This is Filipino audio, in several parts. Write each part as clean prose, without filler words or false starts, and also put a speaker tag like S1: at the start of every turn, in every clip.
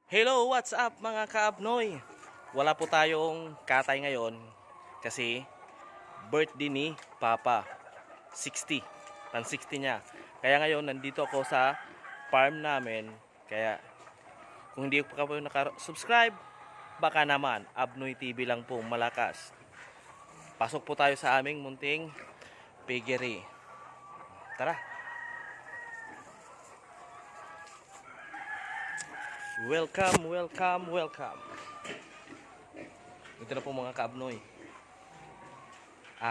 S1: Hello, what's up mga kaabnoy? Wala po tayong katay ngayon kasi birthday ni Papa. 60, pan 60 niya. Kaya ngayon nandito ako sa farm namin. Kaya kung hindi pa kayo naka-subscribe, baka naman Abnoy TV lang po malakas. Pasok po tayo sa aming munting piggery. Tara. Welcome, welcome, welcome. Ito na po mga kaabnoy.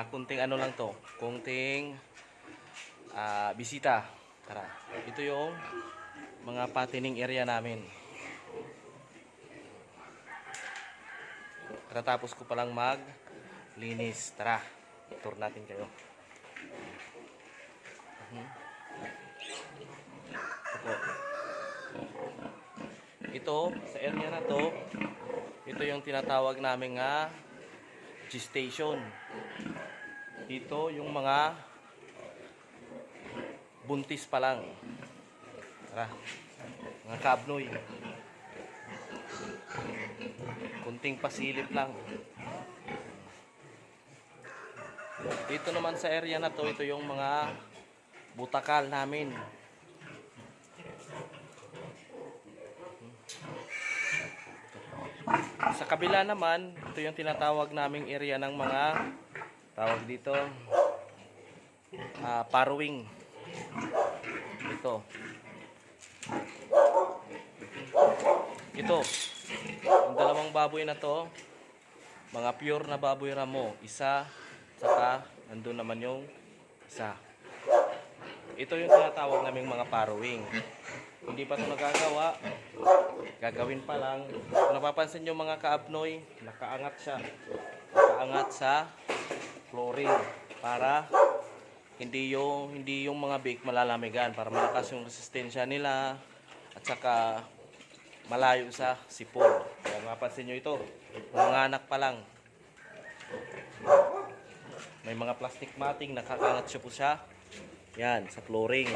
S1: Kunting ano lang to, kunting bisita. Tara. Ito yung mga patining area namin. Katapos ko palang maglinis. Tara, tour natin kayo. Ito, sa area na to, ito yung tinatawag namin nga gestation. Dito yung mga buntis pa lang. Tara, mga kabnoy. Kunting pasilip lang. Dito naman sa area na to, ito yung mga butakal namin. Sa kabila naman, ito yung tinatawag naming area ng mga tawag dito parwing. Ito yung dalawang baboy na to, mga pure na baboy ramo, isa, saka nandun naman yung isa. Ito yung tinatawag naming mga parwing. Hindi pa ito nagagawa, gagawin pa lang. Kung napapansin nyo mga kaabnoy, nakaangat siya, nakaangat sa flooring para hindi yung mga bake malalamigan, para malakas yung resistensya nila at saka malayo sa sipon. Kaya mapansin nyo ito, mga anak pa lang, may mga plastic matting, nakakangat siya po siya yan sa flooring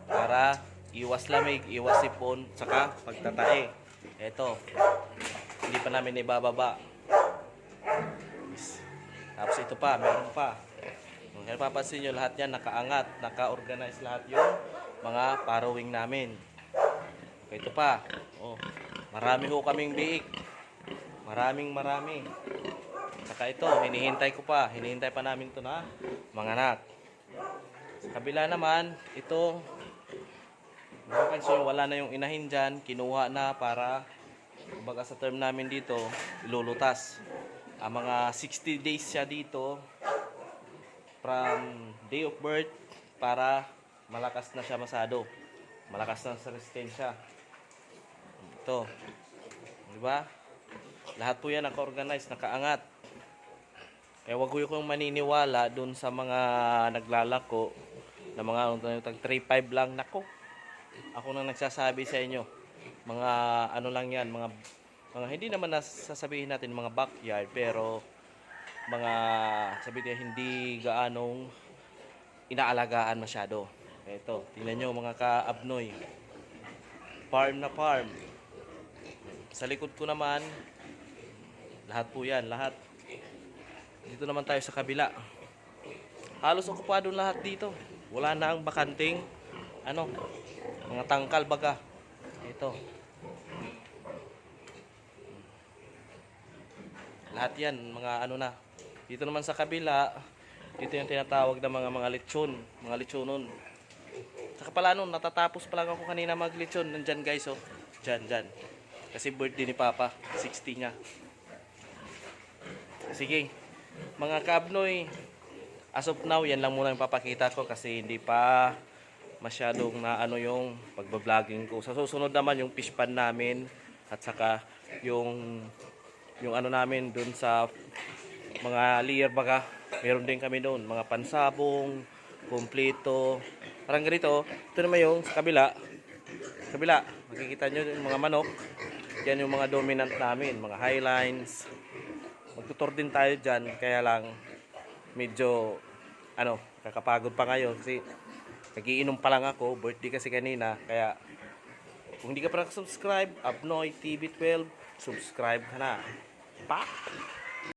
S1: para iwas lamig, iwas sipon, saka pagtatae. Ito, hindi pa namin ibababa. Tapos ito pa, meron pa. Kung napapansin nyo, lahat yan nakaangat, naka-organize lahat yung mga parrowing namin. Ito pa, marami ho kaming biik. Marami. Saka ito, hinihintay pa namin ito na mga anak. Sa kabila naman, ito, wala na yung inahin dyan, kinuha na para, kumbaga sa term namin dito, ilulutas. Ang mga 60 days siya dito, from day of birth, para malakas na siya masado. Malakas na sa resistensya. Ito. Diba? Lahat po yan naka-organize, nakaangat. Kaya wag ko yung maniniwala dun sa mga naglalako na mga tag 3-5 lang. Nako, ako nang nagsasabi sa inyo, mga ano lang yan, mga hindi naman nasasabihin natin mga backyard, pero mga sabihin hindi gaanong inaalagaan masyado. Ito, tingnan nyo mga kaabnoy, farm na farm. Sa likod ko naman, lahat po yan, lahat. Dito naman tayo sa kabila, halos okupado lahat dito. Wala na ang bakanting mga tangkal baga. Ito. Lahat yan, mga na. Dito naman sa kabila, dito yung tinatawag na mga lechon, mga lechonon. Saka pala natatapos pa lang ako kanina maglechon. Nandyan guys, Dyan. Kasi birthday ni Papa, 60 niya. Sige, mga kabnoy, as of now, yan lang muna yung papakita ko kasi hindi pa masyadong na yung pagbablogger ko. Sa susunod naman yung fish pan namin at saka yung namin dun sa mga layer baga. Meron din kami doon, mga pansabong, kompleto. Parang ganito. Ito naman yung sa kabila. Makikita nyo yung mga manok. Yan yung mga dominant namin, mga highlines. Magtutor din tayo dyan, kaya lang medyo kakapagod pa ngayon kasi nagiinom pa lang ako, birthday kasi kanina, kaya Kung hindi ka pa subscribe, Abnoy TV 12, subscribe ka na. Pa!